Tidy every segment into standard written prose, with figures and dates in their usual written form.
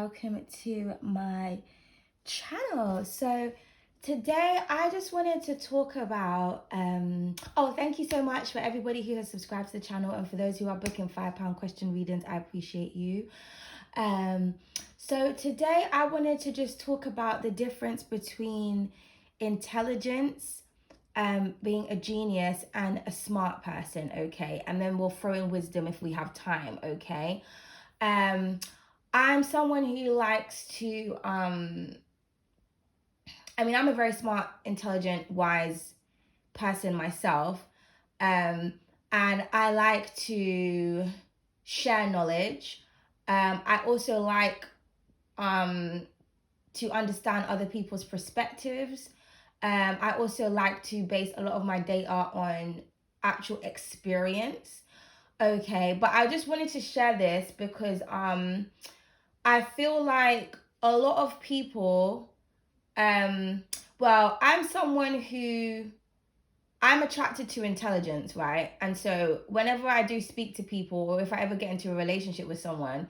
welcome to my channel. So today I just wanted to talk about thank you so much for everybody who has subscribed to the channel, and for those who are booking £5 question readings, I appreciate you. So today I wanted to just talk about the difference between intelligence, being a genius, and a smart person, okay? And then we'll throw in wisdom if we have time, okay? I'm someone who likes to, I'm a very smart, intelligent, wise person myself. And I like to share knowledge. I also like to understand other people's perspectives. I also like to base a lot of my data on actual experience. Okay, but I just wanted to share this because I feel like a lot of people, I'm someone who, I'm attracted to intelligence, right? And so whenever I do speak to people, or if I ever get into a relationship with someone,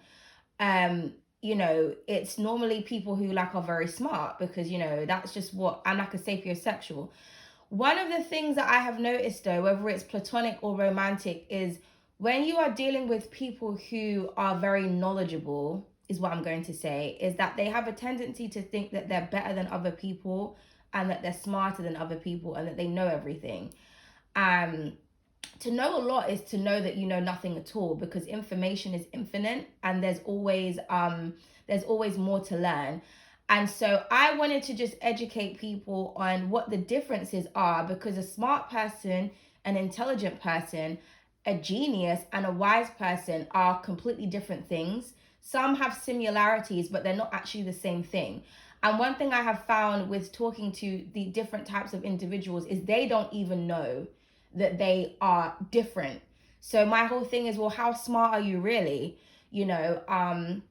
it's normally people who are very smart, because, that's just what, I'm like a sapiosexual. One of the things that I have noticed, though, whether it's platonic or romantic, is when you are dealing with people who are very knowledgeable, is what I'm going to say, is that they have a tendency to think that they're better than other people, and that they're smarter than other people, and that they know everything. To know a lot is to know that you know nothing at all, because information is infinite, and there's always more to learn. And so I wanted to just educate people on what the differences are, because a smart person, an intelligent person, a genius, and a wise person are completely different things. Some have similarities, but they're not actually the same thing. And one thing I have found with talking to the different types of individuals is they don't even know that they are different. So my whole thing is, well, how smart are you really? And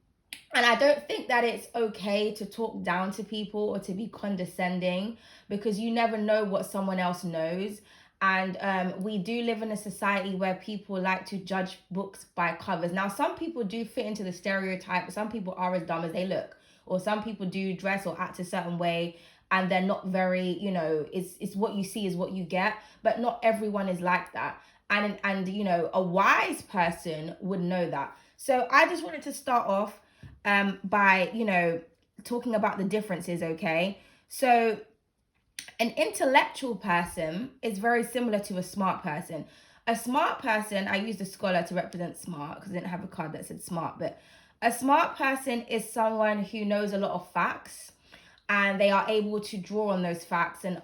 I don't think that it's okay to talk down to people or to be condescending, because you never know what someone else knows. And we do live in a society where people like to judge books by covers. Now, some people do fit into the stereotype. Some people are as dumb as they look, or some people do dress or act a certain way, and they're not very, it's what you see is what you get. But not everyone is like that. And a wise person would know that. So I just wanted to start off by talking about the differences, okay? So an intellectual person is very similar to a smart person. A smart person, I used a scholar to represent smart because I didn't have a card that said smart, but a smart person is someone who knows a lot of facts, and they are able to draw on those facts and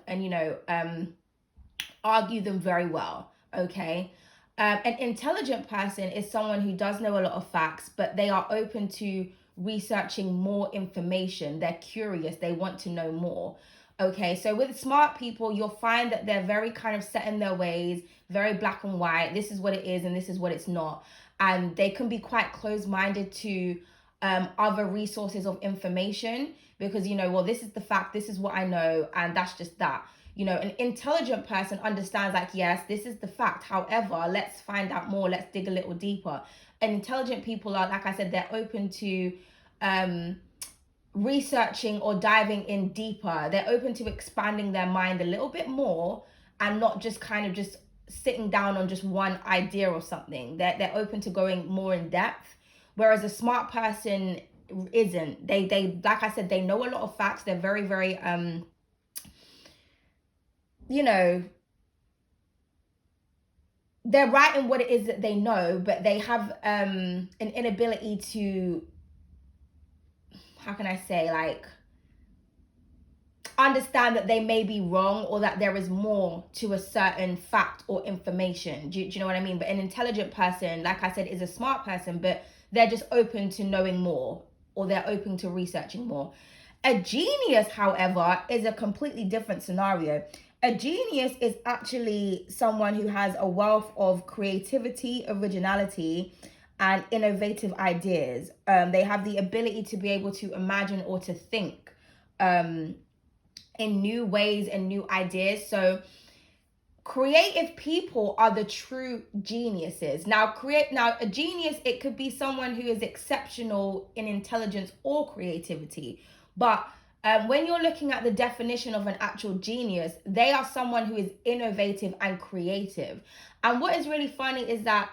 argue them very well, okay? An intelligent person is someone who does know a lot of facts, but they are open to researching more information. They're curious, they want to know more. Okay, so with smart people, you'll find that they're very kind of set in their ways, very black and white. This is what it is and this is what it's not. And they can be quite closed-minded to other resources of information, because, this is the fact, this is what I know, and that's just that. An intelligent person understands, like, yes, this is the fact. However, let's find out more. Let's dig a little deeper. And intelligent people are, like I said, they're open to researching or diving in deeper. They're open to expanding their mind a little bit more, and not just kind of just sitting down on just one idea or something. They're open to going more in depth. Whereas a smart person isn't. They like I said, they know a lot of facts. They're very, very they're right in what it is that they know, but they have an inability to, how can I say, understand that they may be wrong, or that there is more to a certain fact or information. Do you know what I mean? But an intelligent person, like I said, is a smart person, but they're just open to knowing more, or they're open to researching more. A genius, however, is a completely different scenario. A genius is actually someone who has a wealth of creativity, originality, and innovative ideas. They have the ability to be able to imagine or to think in new ways and new ideas. So creative people are the true geniuses. Now a genius, it could be someone who is exceptional in intelligence or creativity, but when you're looking at the definition of an actual genius, they are someone who is innovative and creative. And what is really funny is that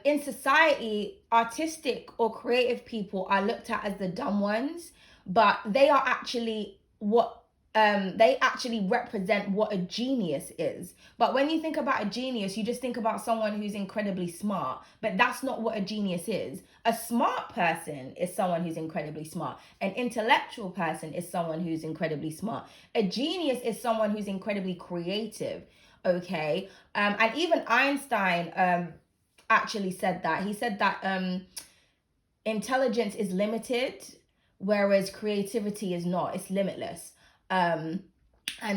in society, artistic or creative people are looked at as the dumb ones, but they are actually what they actually represent what a genius is. But when you think about a genius, you just think about someone who's incredibly smart, but that's not what a genius is. A smart person is someone who's incredibly smart. An intellectual person is someone who's incredibly smart. A genius is someone who's incredibly creative. Okay. And even Einstein actually said that. He said that intelligence is limited, whereas creativity is not. It's limitless. And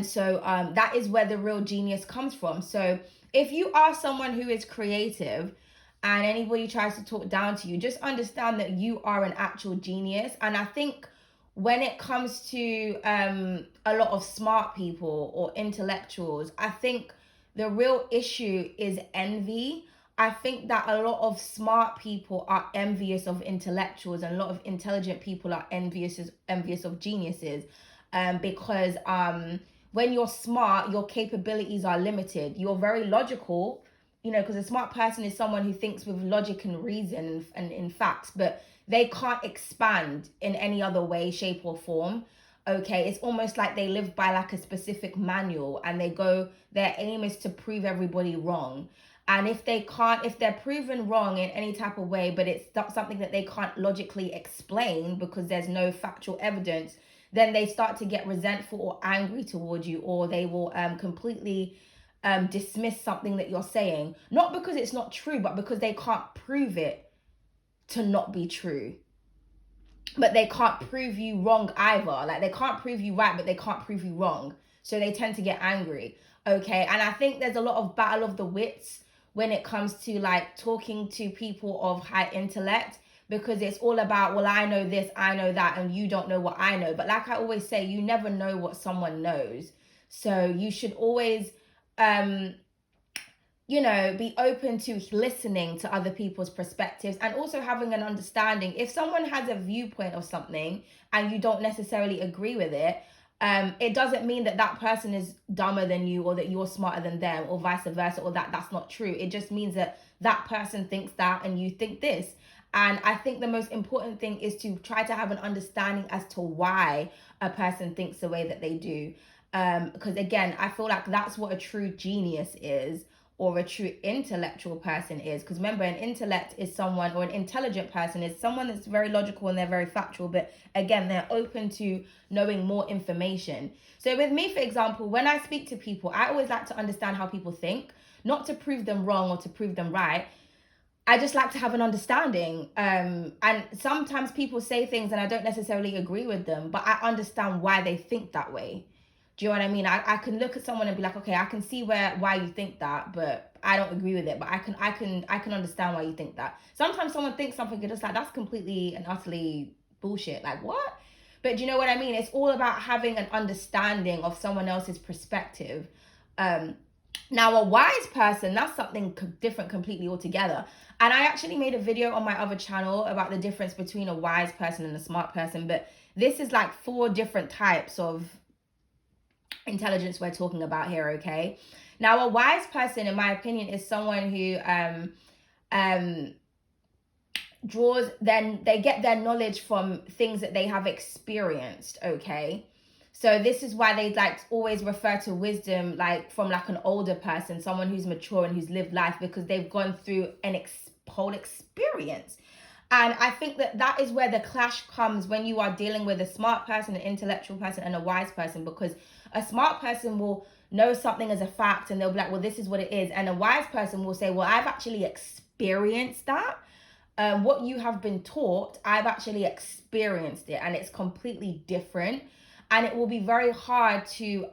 so that is where the real genius comes from. So if you are someone who is creative and anybody tries to talk down to you, just understand that you are an actual genius. And I think when it comes to a lot of smart people or intellectuals, I think the real issue is envy. I think that a lot of smart people are envious of intellectuals, and a lot of intelligent people are envious of geniuses. Because when you're smart, your capabilities are limited. You're very logical, because a smart person is someone who thinks with logic and reason and in facts, but they can't expand in any other way, shape, or form. Okay, it's almost like they live by like a specific manual, and their aim is to prove everybody wrong. And if they're proven wrong in any type of way, but it's not something that they can't logically explain because there's no factual evidence, then they start to get resentful or angry towards you, or they will completely dismiss something that you're saying, not because it's not true, but because they can't prove it to not be true. But they can't prove you wrong either. Like, they can't prove you right, but they can't prove you wrong. So they tend to get angry. Okay, and I think there's a lot of battle of the wits when it comes to like talking to people of high intellect, because it's all about, well, I know this, I know that, and you don't know what I know. But like I always say, you never know what someone knows. So you should always, be open to listening to other people's perspectives and also having an understanding. If someone has a viewpoint of something and you don't necessarily agree with it, it doesn't mean that person is dumber than you, or that you're smarter than them, or vice versa, or that's not true. It just means that person thinks that and you think this. And I think the most important thing is to try to have an understanding as to why a person thinks the way that they do. Because again, I feel like that's what a true genius is, or a true intellectual person is. Because remember, an intellect is someone, or an intelligent person is someone that's very logical and they're very factual, but again, they're open to knowing more information. So with me, for example, when I speak to people, I always like to understand how people think, not to prove them wrong or to prove them right. I just like to have an understanding. And sometimes people say things and I don't necessarily agree with them, but I understand why they think that way. Do you know what I mean? I can look at someone and be like, okay, I can see why you think that, but I don't agree with it. But I can understand why you think that. Sometimes someone thinks something and just like, that's completely and utterly bullshit. Like, what? But do you know what I mean? It's all about having an understanding of someone else's perspective. Now, a wise person, that's something different completely altogether. And I actually made a video on my other channel about the difference between a wise person and a smart person. But this is like 4 different types of intelligence we're talking about here, okay? Now, a wise person, in my opinion, is someone who they get their knowledge from things that they have experienced, okay? So this is why they like always refer to wisdom like from like an older person, someone who's mature and who's lived life, because they've gone through an whole experience. And I think that is where the clash comes when you are dealing with a smart person, an intellectual person, and a wise person, because a smart person will know something as a fact and they'll be like, well, this is what it is. And a wise person will say, well, I've actually experienced that. What you have been taught, I've actually experienced it, and it's completely different. And it will be very hard to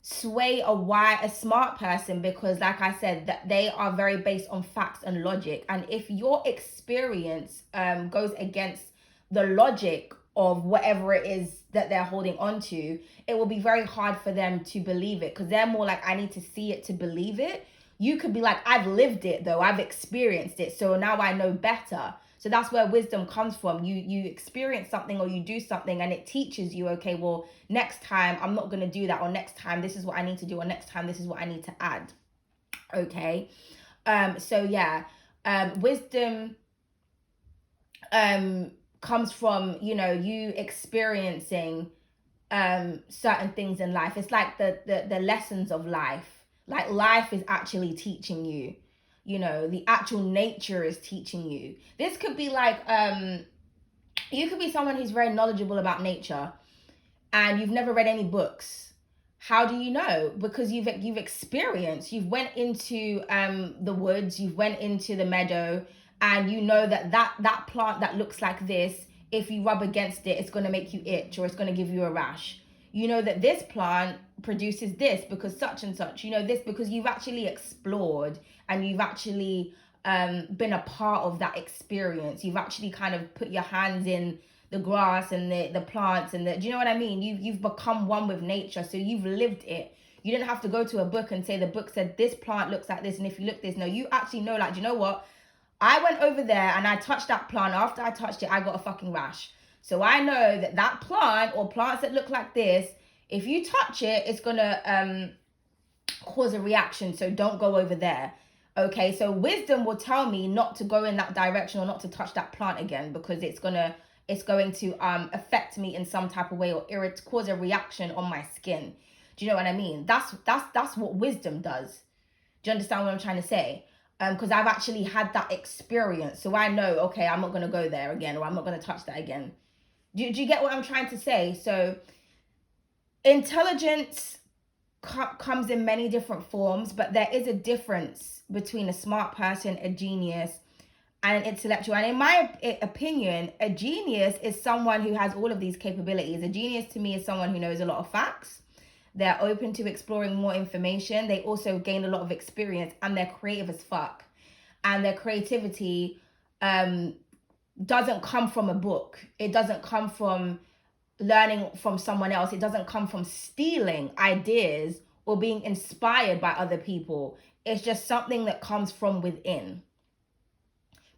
sway a smart person, because like I said, that they are very based on facts and logic. And if your experience goes against the logic of whatever it is that they're holding on to, it will be very hard for them to believe it, because they're more like, I need to see it to believe it. You could be like, I've lived it though, I've experienced it, so now I know better. So that's where wisdom comes from. You experience something or you do something and it teaches you, okay, well, next time I'm not going to do that, or next time this is what I need to do, or next time this is what I need to add. Okay. So yeah, wisdom comes from, you know, you experiencing certain things in life. It's like the lessons of life. Like life is actually teaching you. You know, the actual nature is teaching you. This could be like, you could be someone who's very knowledgeable about nature and you've never read any books. How do you know? Because you've experienced, you've went into the woods, you've went into the meadow, and you know that plant that looks like this, if you rub against it, it's going to make you itch or it's going to give you a rash. You know that this plant produces this because such and such. You know this because you've actually explored and you've actually been a part of that experience. You've actually kind of put your hands in the grass and the plants and do you know what I mean? You've become one with nature, so you've lived it. You didn't have to go to a book and say the book said this plant looks like this, and if you look this. No, you actually know, like, do you know what? I went over there and I touched that plant. After I touched it, I got a fucking rash. So I know that plant or plants that look like this, if you touch it, it's gonna cause a reaction. So don't go over there. Okay, so wisdom will tell me not to go in that direction or not to touch that plant again, because it's going to affect me in some type of way or cause a reaction on my skin. Do you know what I mean? That's what wisdom does. Do you understand what I'm trying to say? Because I've actually had that experience, so I know, okay, I'm not going to go there again, or I'm not going to touch that again. Do you get what I'm trying to say? So intelligence comes in many different forms, but there is a difference between a smart person, a genius, and an intellectual. And in my opinion, a genius is someone who has all of these capabilities. A genius to me is someone who knows a lot of facts. They're open to exploring more information. They also gain a lot of experience, and they're creative as fuck. And their creativity doesn't come from a book. It doesn't come from learning from someone else. It doesn't come from stealing ideas or being inspired by other people. It's just something that comes from within.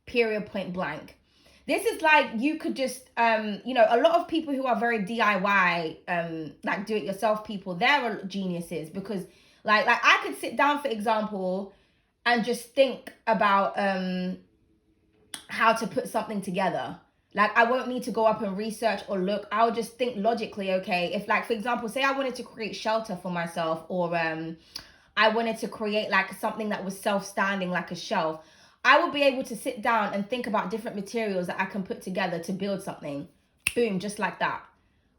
Period, point blank. This is like, you could just, you know, a lot of people who are very DIY, like do-it-yourself people, they're geniuses, because like I could sit down, for example, and just think about how to put something together. Like, I won't need to go up and research or look. I'll just think logically, okay, if, like, for example, say I wanted to create shelter for myself, or I wanted to create like something that was self-standing, like a shelf, I will be able to sit down and think about different materials that I can put together to build something. Boom, just like that.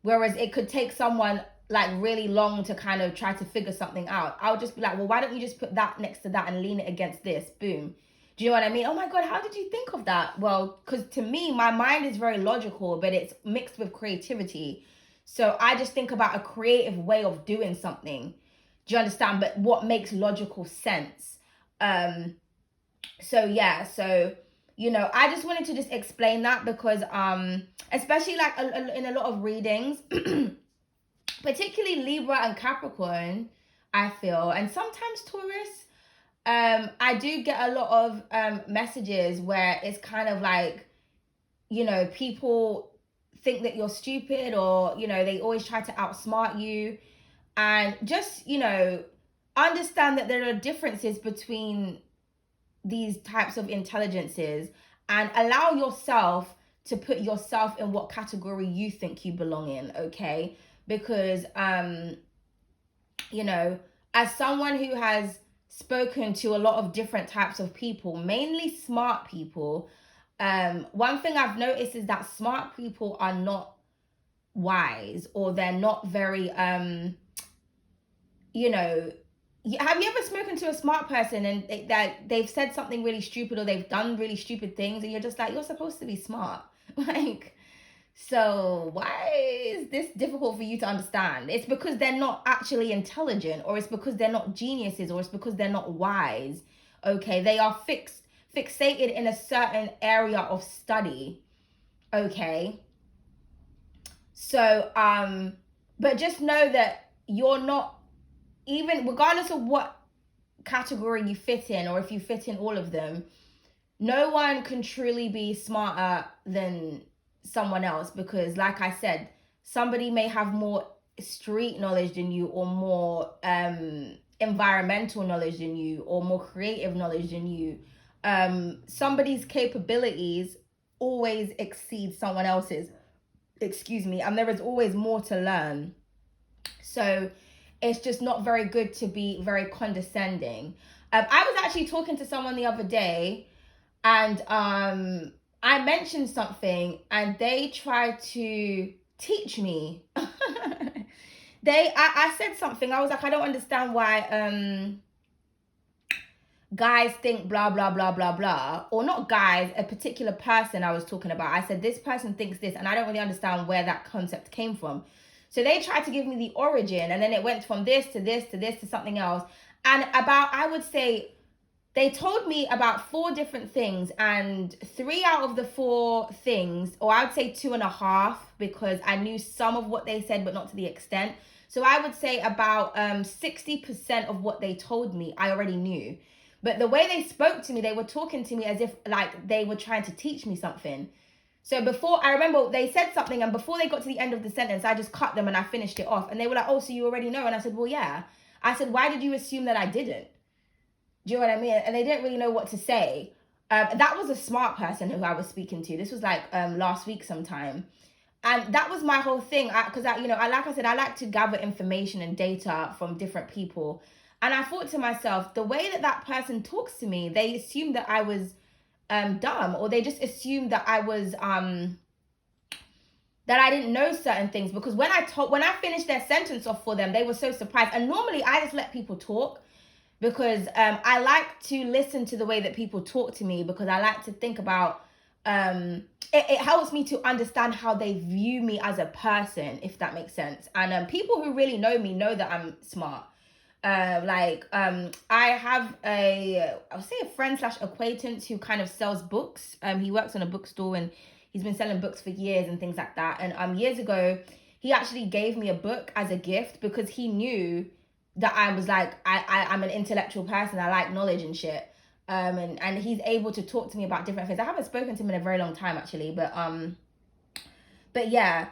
Whereas it could take someone like really long to kind of try to figure something out. I'll just be like, well, why don't you just put that next to that and lean it against this? Boom. Do you know what I mean? Oh my God, how did you think of that? Well, because to me, my mind is very logical, but it's mixed with creativity. So I just think about a creative way of doing something. Do you understand? But what makes logical sense? So yeah, so, you know, I just wanted to just explain that, because especially like in a lot of readings, particularly Libra and Capricorn, I feel, and sometimes Taurus, I do get a lot of messages where it's kind of like, you know, people think that you're stupid, or, you know, they always try to outsmart you. And just, you know, understand that there are differences between these types of intelligences, and allow yourself to put yourself in what category you think you belong in, okay? Because, you know, as someone who has spoken to a lot of different types of people, mainly smart people, one thing I've noticed is that smart people are not wise, or they're not very, you know, have you ever spoken to a smart person and they've said something really stupid, or they've done really stupid things, and you're just like, you're supposed to be smart. Like, so why is this difficult for you to understand? It's because they're not actually intelligent, or it's because they're not geniuses, or it's because they're not wise. Okay, they are fixated in a certain area of study. Okay, So, but just know that you're not, even regardless of what category you fit in, or if you fit in all of them, no one can truly be smarter than someone else, because like I said, somebody may have more street knowledge than you, or more environmental knowledge than you, or more creative knowledge than you. Somebody's capabilities always exceed someone else's, excuse me, and there is always more to learn. So it's just not very good to be very condescending. I was actually talking to someone the other day, and I mentioned something and they tried to teach me. I said something, I was like, I don't understand why guys think blah blah blah blah blah, or not guys, a particular person I was talking about. I said this person thinks this, and I don't really understand where that concept came from. So they tried to give me the origin, and then it went from this to this to this to something else. And about, I would say, they told me about 4 different things, and 3 out of the 4 things, or I would say 2.5, because I knew some of what they said, but not to the extent. So I would say about 60% of what they told me, I already knew. But the way they spoke to me, they were talking to me as if like they were trying to teach me something. So before, I remember they said something, and before they got to the end of the sentence, I just cut them and I finished it off. And they were like, oh, so you already know? And I said, well, yeah. I said, why did you assume that I didn't? Do you know what I mean? And they didn't really know what to say. That was a smart person who I was speaking to. This was like last week sometime. And that was my whole thing. Because like I said, I like to gather information and data from different people. And I thought to myself, the way that person talks to me, they assumed that I was dumb, or they just assumed that I was that I didn't know certain things. Because when I finished their sentence off for them, they were so surprised. And normally I just let people talk, because I like to listen to the way that people talk to me, because I like to think about it helps me to understand how they view me as a person, if that makes sense. And people who really know me know that I'm smart. I have I'll say a friend / acquaintance who kind of sells books. He works on a bookstore, and he's been selling books for years and things like that. And years ago, he actually gave me a book as a gift, because he knew that I was like, I'm an intellectual person. I like knowledge and shit. And he's able to talk to me about different things. I haven't spoken to him in a very long time, actually, but yeah,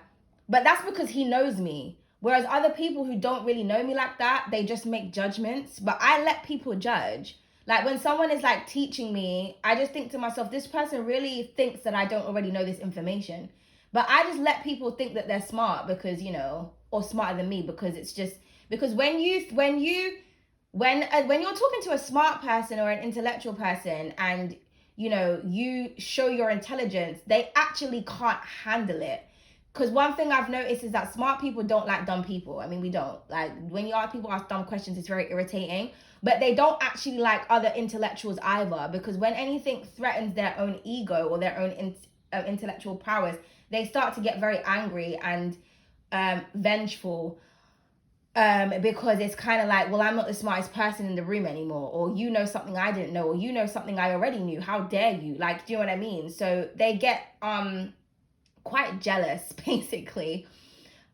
but that's because he knows me. Whereas other people who don't really know me like that, they just make judgments. But I let people judge. Like when someone is like teaching me, I just think to myself, this person really thinks that I don't already know this information. But I just let people think that they're smart, because, or smarter than me, because it's just, because when you're talking to a smart person or an intellectual person, and you show your intelligence, they actually can't handle it. Because one thing I've noticed is that smart people don't like dumb people. I mean, we don't. Like, when people ask dumb questions, it's very irritating. But they don't actually like other intellectuals either, because when anything threatens their own ego or their own intellectual powers, they start to get very angry and vengeful. Because it's kind of like, well, I'm not the smartest person in the room anymore, or you know something I didn't know, or you know something I already knew. How dare you? Like, do you know what I mean? So they get quite jealous, basically.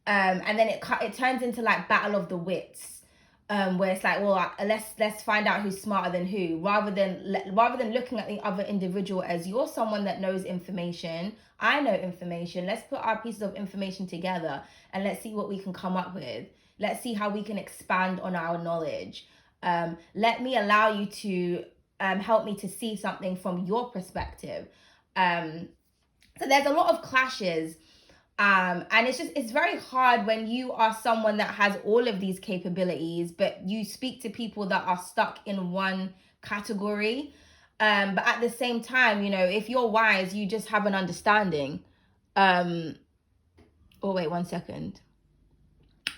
And then it turns into like battle of the wits, where it's like, well, let's find out who's smarter than who, rather than looking at the other individual as, you're someone that knows information, I know information, let's put our pieces of information together and let's see what we can come up with. Let's see how we can expand on our knowledge. Let me allow you to help me to see something from your perspective. So there's a lot of clashes. And it's very hard when you are someone that has all of these capabilities, but you speak to people that are stuck in one category. But at the same time, if you're wise, you just have an understanding. Oh, wait, 1 second.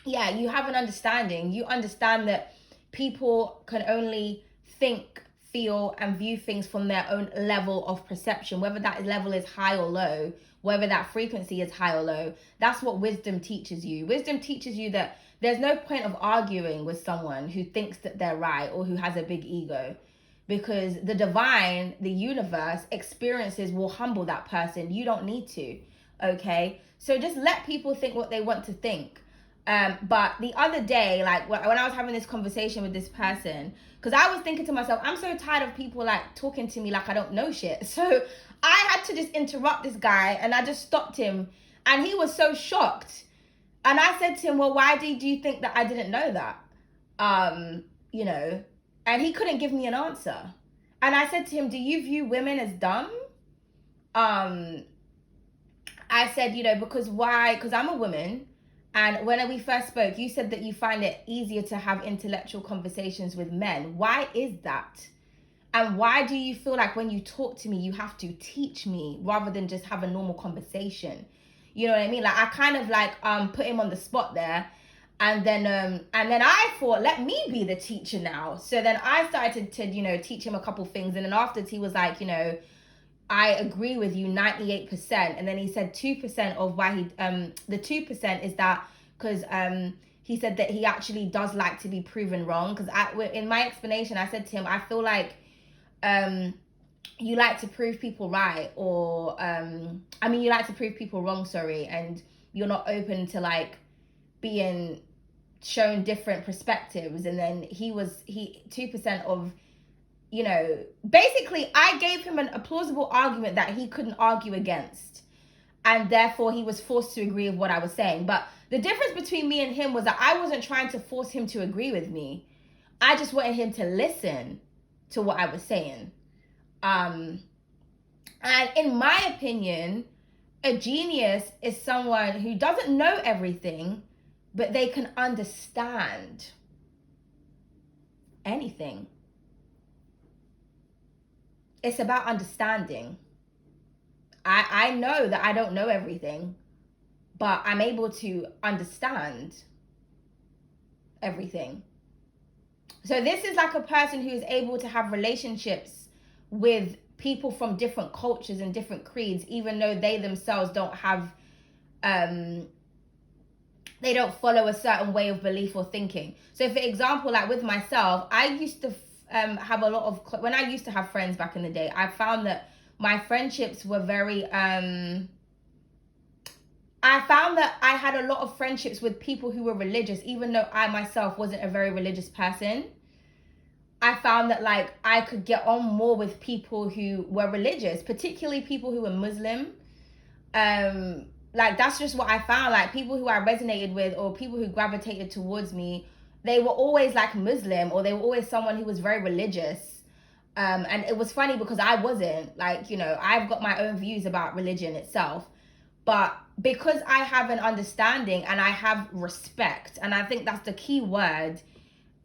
Yeah, you have an understanding. You understand that people can only think, feel, and view things from their own level of perception, whether that level is high or low, whether that frequency is high or low. That's what wisdom teaches you. Wisdom teaches you that there's no point of arguing with someone who thinks that they're right or who has a big ego, because the divine, the universe, experiences will humble that person. You don't need to. okay? So just let people think what they want to think. But the other day, like when I was having this conversation with this person, because I was thinking to myself, I'm so tired of people like talking to me like I don't know shit. So I had to just interrupt this guy, and I just stopped him, and he was so shocked. And I said to him, well, why did you think that I didn't know that? You know, and he couldn't give me an answer. And I said to him, do you view women as dumb? I said, you know, because why? Because I'm a woman. And when we first spoke, you said that you find it easier to have intellectual conversations with men. Why is that? And why do you feel like when you talk to me, you have to teach me rather than just have a normal conversation? You know what I mean? Like I kind of like put him on the spot there. And then I thought, let me be the teacher now. So then I started to, you know, teach him a couple things. And then afterwards he was like, you know, I agree with you 98%. And then he said 2% of why he, the 2% is that because he said that he actually does like to be proven wrong. Because in my explanation, I said to him, I feel like you like to prove people right, or you like to prove people wrong, sorry, and you're not open to like being shown different perspectives. And then he 2% of, you know, basically I gave him a plausible argument that he couldn't argue against, and therefore he was forced to agree with what I was saying. But the difference between me and him was that I wasn't trying to force him to agree with me. I just wanted him to listen to what I was saying. And in my opinion, a genius is someone who doesn't know everything, but they can understand anything. It's about understanding. I know that I don't know everything, but I'm able to understand everything. So this is like a person who is able to have relationships with people from different cultures and different creeds, even though they themselves don't have, they don't follow a certain way of belief or thinking. So for example, like with myself, I used to have a lot of, when I used to have friends back in the day, I found that my friendships were very, I found that I had a lot of friendships with people who were religious, even though I myself wasn't a very religious person. I found that like I could get on more with people who were religious, particularly people who were Muslim. Like that's just what I found. Like people who I resonated with, or people who gravitated towards me, they were always like Muslim, or they were always someone who was very religious. And it was funny because I wasn't. Like, you know, I've got my own views about religion itself. But because I have an understanding and I have respect, and I think that's the key word,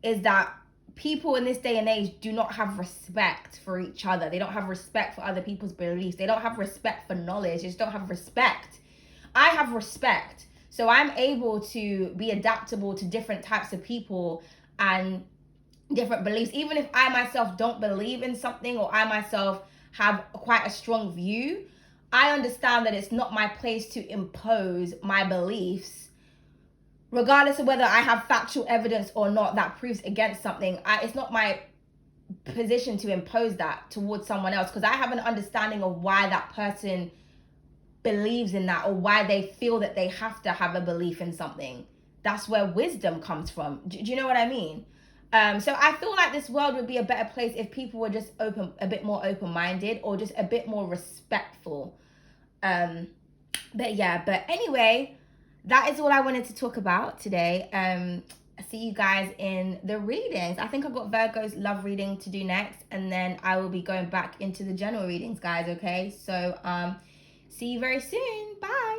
is that people in this day and age do not have respect for each other. They don't have respect for other people's beliefs. They don't have respect for knowledge. They just don't have respect. I have respect. So I'm able to be adaptable to different types of people and different beliefs. Even if I myself don't believe in something, or I myself have quite a strong view, I understand that it's not my place to impose my beliefs, regardless of whether I have factual evidence or not that proves against something. It's not my position to impose that towards someone else, because I have an understanding of why that person believes in that, or why they feel that they have to have a belief in something. That's where wisdom comes from. Do you know what I mean? So I feel like this world would be a better place if people were just a bit more open-minded, or just a bit more respectful. But anyway, that is all I wanted to talk about today. I see you guys in the readings. I think I've got Virgo's love reading to do next, and then I will be going back into the general readings, guys, okay? So see you very soon. Bye.